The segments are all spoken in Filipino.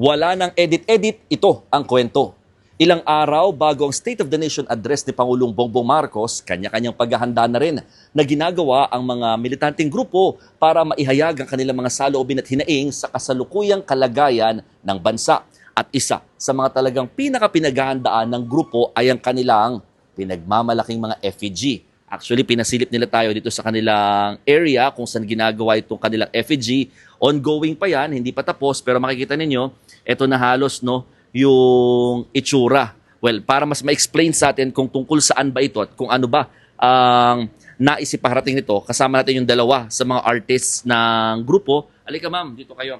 Wala nang edit-edit, ito ang kwento. Ilang araw bago ang State of the Nation address ni Pangulong Bongbong Marcos, kanya-kanyang paghahanda na rin na ginagawa ang mga militanteng grupo para maihayag ang kanilang mga saloobin at hinaing sa kasalukuyang kalagayan ng bansa. At isa sa mga talagang pinakapinaghahandaan ng grupo ay ang kanilang pinagmamalaking mga effigy. Actually, pinasilip nila tayo dito sa kanilang area kung saan ginagawa itong kanilang effigy. Ongoing pa yan, hindi pa tapos, pero makikita ninyo, ito na halos yung itsura. Well, para mas ma-explain sa atin kung tungkol saan ba ito at kung ano ba ang naisipaharating nito, kasama natin yung dalawa sa mga artists ng grupo. Alika ma'am, dito kayo.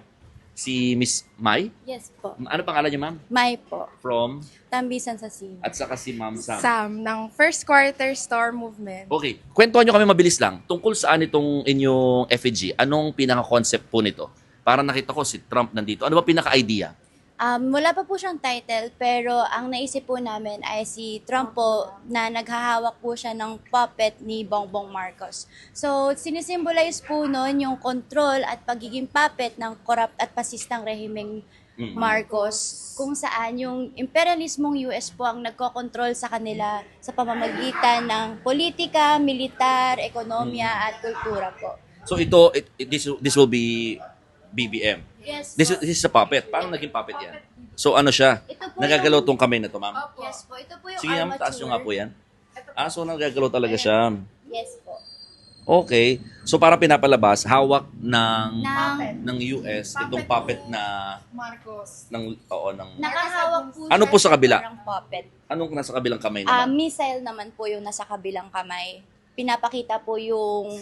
Si Miss Mai? Yes po. Ano pangalan niyo ma'am? May po. From? Tambisan sa Sino. At saka si Ma'am Sam. Sam, ng First Quarter Star Movement. Okay, kwentuhan nyo kami mabilis lang. Tungkol saan itong inyong effigy? Anong pinaka-concept po nito? Para nakita ko si Trump nandito. Ano ba pinaka-idea? Wala pa po siyang title, pero ang naisip po namin ay si Trump po na naghahawak po siya ng puppet ni Bongbong Marcos. So, sinisimbolize po nun yung control at pagiging puppet ng corrupt at pasistang rehimeng Marcos, kung saan yung imperialismong US po ang nagkokontrol sa kanila sa pamamagitan ng politika, militar, ekonomiya at kultura po. So this will be BBM. Yes This po. is a puppet. Paano naging puppet yan? So ano siya? Ito po Nagagalaw yung- tong kamay na to, ma'am? Yes po, ito po yung Sige, ma'am, armature. taas nyo nga po yan. So nagagalaw talaga siya. Yes po. Okay. So para pinapalabas, hawak ng US itong puppet na Marcos. ng Nakahawak po Ano siya po sa kabila? parang puppet. anong nasa kabilang kamay naman? Missile naman po yung nasa kabilang kamay. Pinapakita po yung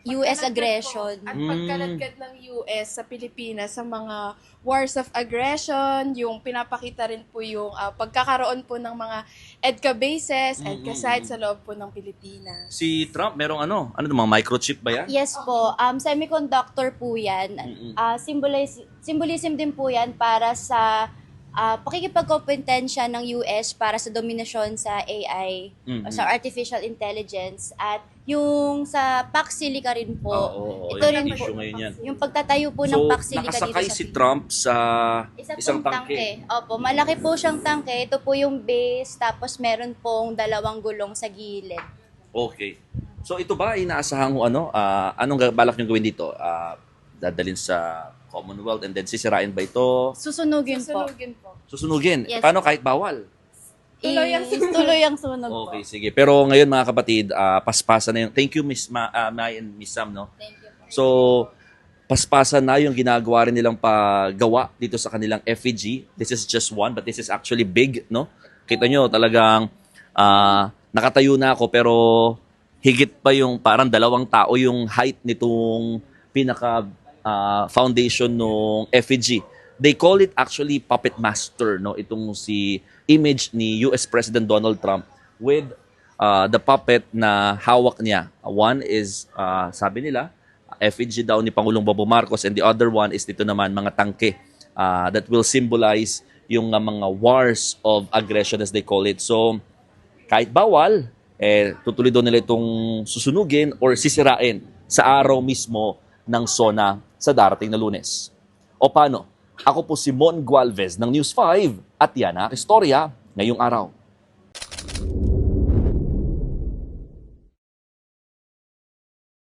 US aggression. At pagkalagkat ng US sa Pilipinas sa mga wars of aggression, yung pinapakita rin po yung pagkakaroon po ng mga EDCA bases, EDCA sites sa loob po ng Pilipinas. Si Trump, merong ano mga microchip ba yan? Yes po, semiconductor po yan. Symbolism din po yan para sa pakikipagkompetensya ng US para sa dominasyon sa AI, o sa artificial intelligence, at yung sa Pax Silica rin po. Oo, Ito yung rin issue po, ngayon yan. yung pagtatayo po So, ng Pax Silica dito nakasakay sa si Pilipinas. Trump sa isang Pong tangke. Opo, malaki po siyang tangke. Ito po yung base, tapos meron pong dalawang gulong sa gilid. Okay. So ito ba inaasahan mo anong balak niyo gawin dito? Dadalhin sa Commonwealth and then sisirain ba ito? Susunugin po. Susunugin po. Susunugin? Yes. Paano kahit bawal? Tuloy ang sunog po. Okay, sige. Pero ngayon mga kapatid, paspasan na yung... Thank you Miss Mai and Miss Sam, no? Thank you po. So, paspasan na yung ginagawa rin nilang paggawa dito sa kanilang effigy. This is just one, but this is actually big, no? Kita nyo, talagang nakatayo na ako, pero higit pa yung parang dalawang tao yung height nitong pinaka foundation ng effigy. They call it actually puppet master, no? Itong si image ni US President Donald Trump with the puppet na hawak niya. One is, sabi nila, effigy daw ni Pangulong Bongbong Marcos, and the other one is dito naman mga tangke that will symbolize yung mga wars of aggression as they call it. So, kahit bawal, tutuloy daw nila itong susunugin or sisirain sa araw mismo ng SONA sa darating na Lunes. O paano? Ako po si Mon Gualvez ng News 5 at yan ang istorya ngayong araw.